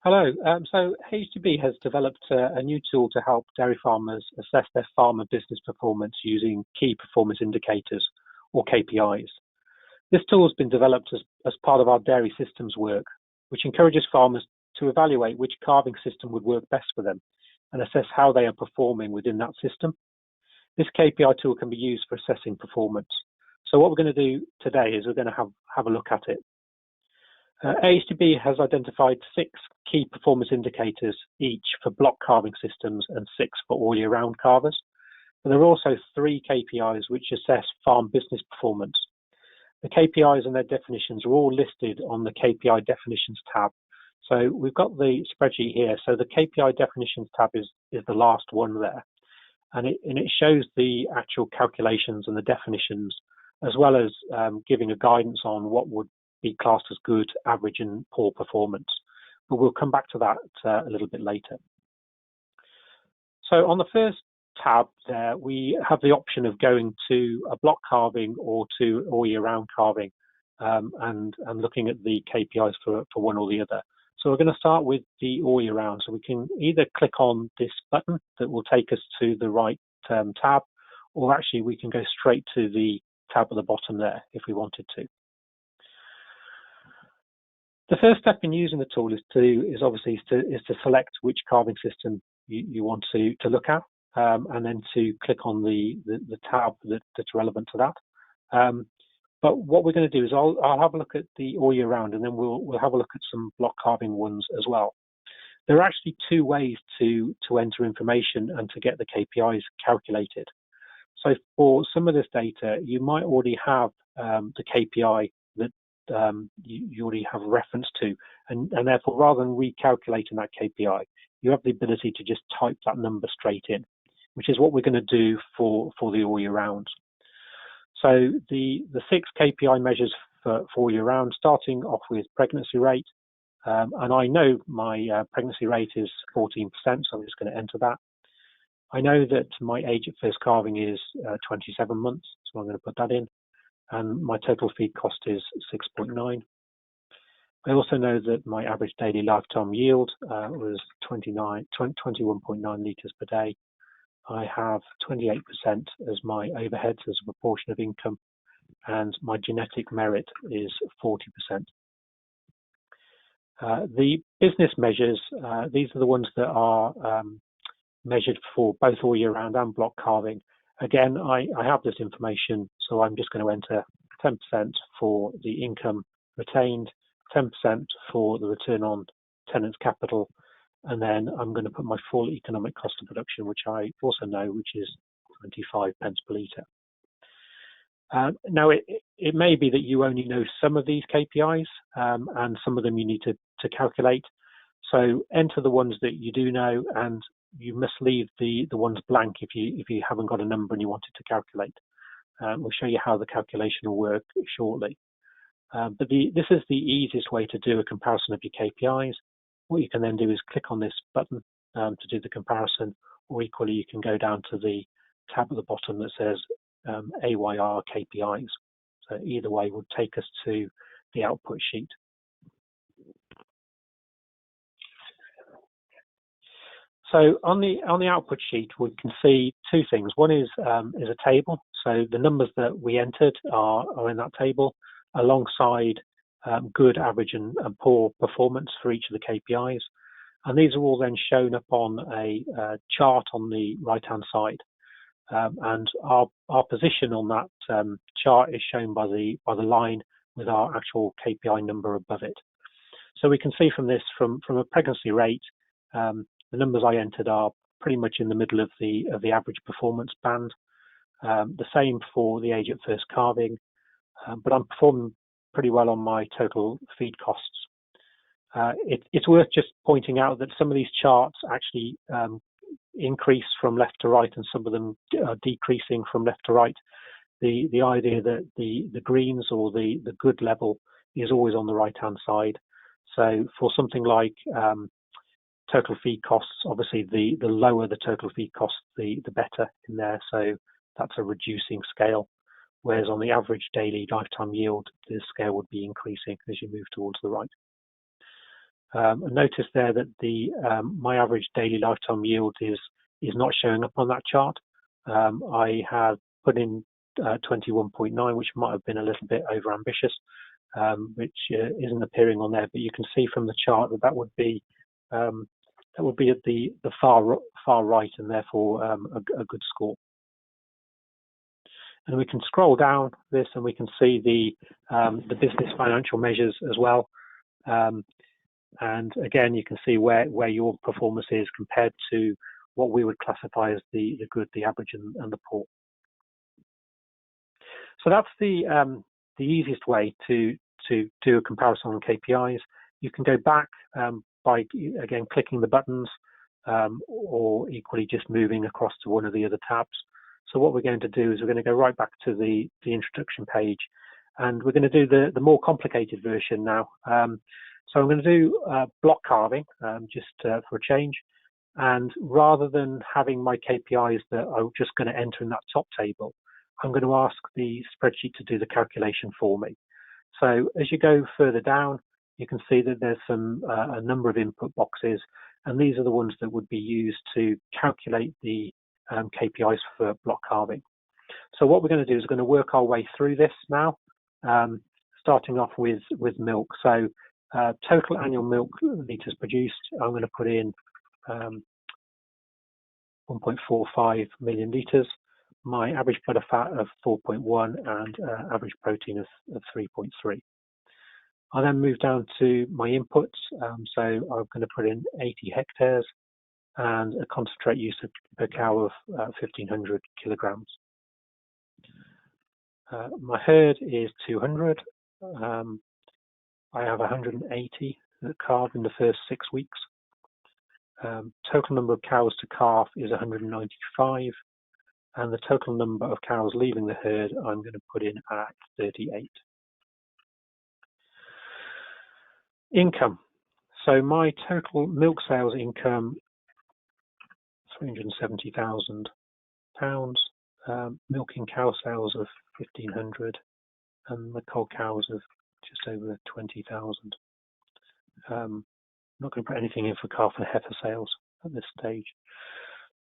Hello. So AHDB has developed a new tool to help dairy farmers assess their farmer business performance using key performance indicators, or KPIs. This tool has been developed as part of our dairy systems work, which encourages farmers to evaluate which calving system would work best for them and assess how they are performing within that system. This KPI tool can be used for assessing performance. So what we're going to do today is we're going to have a look at it. AHDB has identified 6 key performance indicators each for block calving systems and 6 for all-year-round calvers. But there are also 3 KPIs which assess farm business performance. The KPIs and their definitions are all listed on the KPI definitions tab. So we've got the spreadsheet here. So the KPI definitions tab is the last one there. And it shows the actual calculations and the definitions, as well as giving a guidance on what would be classed as good, average and poor performance. But we'll come back to that a little bit later. So on the first tab there, we have the option of going to a block calving or to all year round calving and looking at the KPIs for one or the other. So we're going to start with the all year round. So we can either click on this button that will take us to the right tab, or actually we can go straight to the tab at the bottom there if we wanted to. The first step in using the tool is to select which calving system you want to look at, and then to click on the tab that's relevant to that. But what we're going to do is I'll have a look at the all year round, and then we'll have a look at some block calving ones as well. There are actually 2 ways to enter information and to get the KPIs calculated. So for some of this data, you might already have the KPI that you already have a reference to, and therefore rather than recalculating that KPI, you have the ability to just type that number straight in, which is what we're going to do for the all year round. So the 6 KPI measures for all year round, starting off with pregnancy rate, and I know my pregnancy rate is 14%, so I'm just going to enter that. I know that my age at first calving is 27 months, so I'm going to put that in. And my total feed cost is 6.9. I also know that my average daily lifetime yield was 21.9 litres per day. I have 28% as my overheads as a proportion of income, and my genetic merit is 40%. The business measures, these are the ones that are measured for both all year round and block calving. Again, I have this information, so I'm just going to enter 10% for the income retained, 10% for the return on tenant's capital, and then I'm going to put my full economic cost of production, which I also know, which is 25 pence per litre. Now, it may be that you only know some of these KPIs, and some of them you need to calculate. So enter the ones that you do know, and you must leave the ones blank if you haven't got a number and you want it to calculate. We'll show you how the calculation will work shortly. But this is the easiest way to do a comparison of your KPIs. What you can then do is click on this button to do the comparison, or equally you can go down to the tab at the bottom that says AYR KPIs. So either way would take us to the output sheet. So on the output sheet, we can see 2 things. One is a table. So the numbers that we entered are in that table, alongside good, average, and poor performance for each of the KPIs. And these are all then shown up on a chart on the right-hand side. And our position on that chart is shown by the line with our actual KPI number above it. So we can see from this, from a pregnancy rate, the numbers I entered are pretty much in the middle of the average performance band. The same for the age at first calving, but I'm performing pretty well on my total feed costs. It's worth just pointing out that some of these charts actually increase from left to right, and some of them are decreasing from left to right. The idea that the greens or the good level is always on the right hand side. So for something like total feed costs, obviously the lower the total feed cost, the better in there. So that's a reducing scale. Whereas on the average daily lifetime yield, the scale would be increasing as you move towards the right. And notice there that the my average daily lifetime yield is not showing up on that chart. I have put in 21.9, which might have been a little bit over ambitious, which isn't appearing on there. But you can see from the chart that would be at the far right, and therefore a good score. And we can scroll down this, and we can see the business financial measures as well. And again, you can see where your performance is compared to what we would classify as the good, the average, and the poor. So that's the easiest way to do a comparison on KPIs. You can go back by again clicking the buttons, or equally just moving across to one of the other tabs. So what we're going to do is we're going to go right back to the introduction page, and we're going to do the more complicated version now. So I'm going to do block carving just for a change. And rather than having my KPIs that I'm just going to enter in that top table, I'm going to ask the spreadsheet to do the calculation for me. So as you go further down, you can see that there's a number of input boxes, and these are the ones that would be used to calculate the KPIs for block carving. So what we're going to do is we're going to work our way through this now, starting off with milk. So total annual milk litres produced, I'm going to put in 1.45 million litres, my average butter fat of 4.1 and average protein of 3.3. I then move down to my inputs, so I'm going to put in 80 hectares and a concentrate use per cow of 1,500 kilograms. My herd is 200. I have 180 that calve in the first 6 weeks. Total number of cows to calf is 195, and the total number of cows leaving the herd I'm going to put in at 38. Income. So my total milk sales income, £370,000. Milking cow sales of 1,500, and the cold cows of just over 20,000. I'm not going to put anything in for calf and heifer sales at this stage.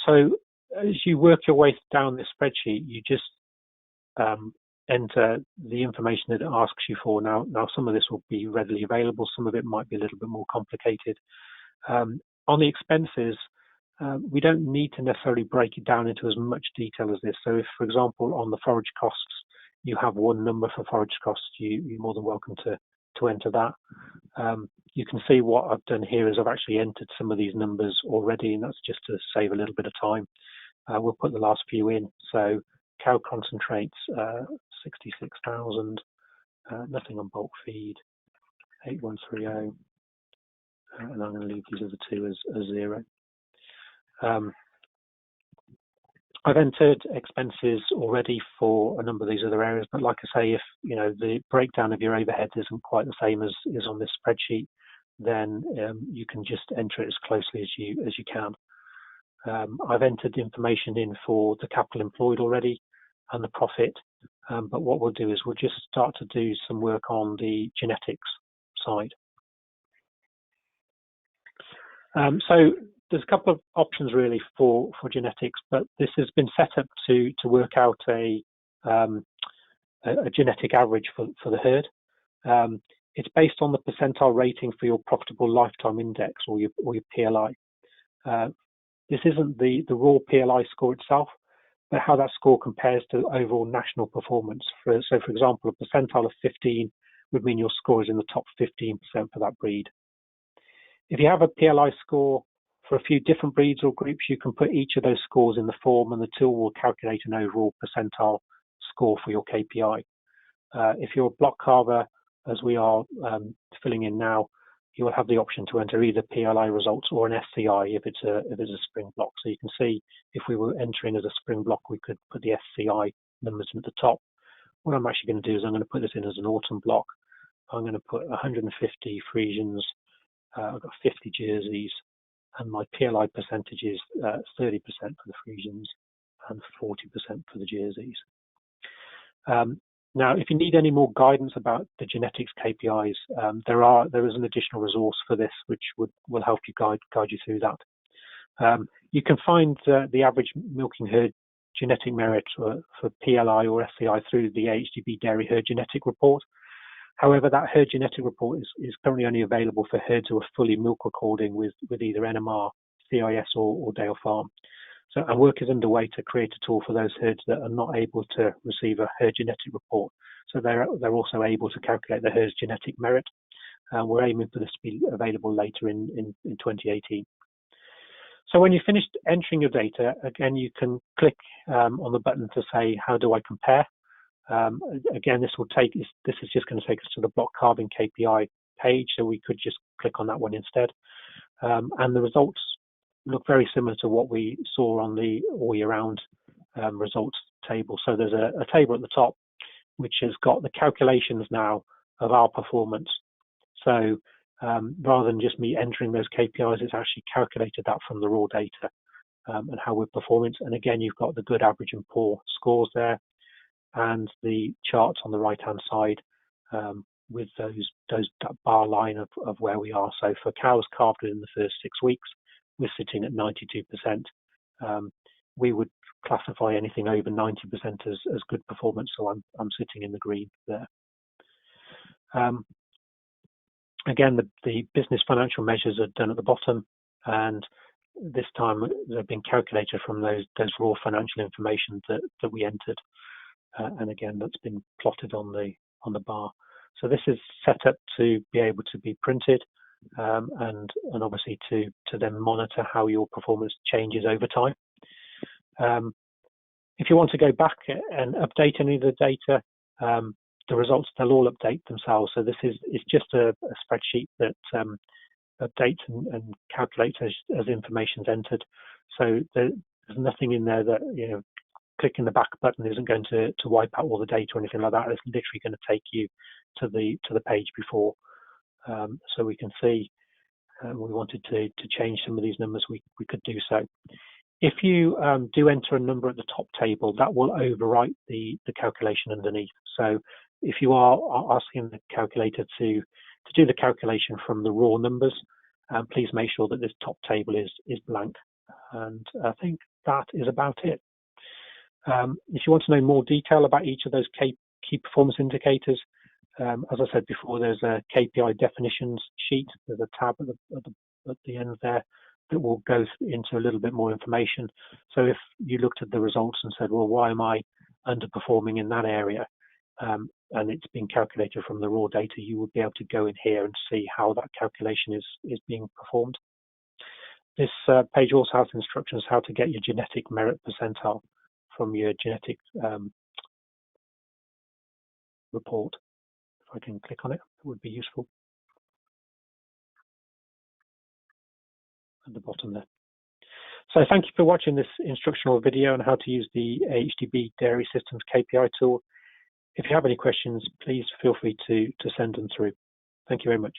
So as you work your way down this spreadsheet, you just enter the information that it asks you for. Now some of this will be readily available, some of it might be a little bit more complicated. On the expenses, we don't need to necessarily break it down into as much detail as this. So if, for example, on the forage costs, you have one number for forage costs, you're more than welcome to enter that. You can see what I've done here is I've actually entered some of these numbers already, and that's just to save a little bit of time. We'll put the last few in. So cow concentrates, 66,000, nothing on bulk feed, 8130, and I'm going to leave these other two as 0. I've entered expenses already for a number of these other areas, but like I say, if the breakdown of your overheads isn't quite the same as is on this spreadsheet, then you can just enter it as closely as you can. I've entered information in for the capital employed already and the profit, but what we'll do is we'll just start to do some work on the genetics side. So there's a couple of options really for genetics, but this has been set up to work out a genetic average for the herd. It's based on the percentile rating for your profitable lifetime index, or your PLI. This isn't the raw PLI score itself, but how that score compares to overall national performance. So for example, a percentile of 15 would mean your score is in the top 15% for that breed. If you have a PLI score for a few different breeds or groups, you can put each of those scores in the form, and the tool will calculate an overall percentile score for your KPI. If you're a block carver, as we are filling in now, you will have the option to enter either PLI results or an SCI if it's a spring block. So you can see if we were entering as a spring block, we could put the SCI numbers at the top. What I'm actually going to do is I'm going to put this in as an autumn block. I'm going to put 150 Friesians. I've got 50 jerseys, and my PLI percentage is 30% for the Friesians and 40% for the jerseys. Now, if you need any more guidance about the genetics KPIs, there is an additional resource for this which will help you guide you through that. You can find the average milking herd genetic merit for PLI or SCI through the AHDB Dairy Herd Genetic Report. However, that herd genetic report is currently only available for herds who are fully milk recording with either NMR, CIS or Dale Farm. So our work is underway to create a tool for those herds that are not able to receive a herd genetic report. So they're also able to calculate the herd's genetic merit. We're aiming for this to be available later in 2018. So when you've finished entering your data, again, you can click on the button to say, how do I compare? Again, this is just going to take us to the block calving KPI page, so we could just click on that one instead. And the results look very similar to what we saw on the all year round results table. So there's a table at the top which has got the calculations now of our performance. So rather than just me entering those KPIs, it's actually calculated that from the raw data and how we're performing. And again, you've got the good, average and poor scores there, and the charts on the right hand side with that bar line of where we are. So for cows calved within the first 6 weeks, we're sitting at 92%. We would classify anything over 90% as good performance, so I'm sitting in the green there. Again, the business financial measures are done at the bottom, and this time they've been calculated from those raw financial information that we entered, and again that's been plotted on the bar. So this is set up to be able to be printed, and obviously to then monitor how your performance changes over time. If you want to go back and update any of the data, the results, they'll all update themselves. So this is just a spreadsheet that updates and calculates as information is entered. So there's nothing in there that, you know, clicking the back button isn't going to wipe out all the data or anything like that. It's literally going to take you to the page before. So we can see we wanted to change some of these numbers, we could do so. If you do enter a number at the top table, that will overwrite the calculation underneath. So if you are asking the calculator to do the calculation from the raw numbers, please make sure that this top table is blank. And I think that is about it. If you want to know more detail about each of those key performance indicators, as I said before, there's a KPI definitions sheet. There's a tab at the end there that will go into a little bit more information. So if you looked at the results and said, well, why am I underperforming in that area? And it's been calculated from the raw data, you would be able to go in here and see how that calculation is being performed. This page also has instructions how to get your genetic merit percentile from your genetic report. If I can click on it, it would be useful. At the bottom there. So thank you for watching this instructional video on how to use the AHDB Dairy Systems KPI tool. If you have any questions, please feel free to send them through. Thank you very much.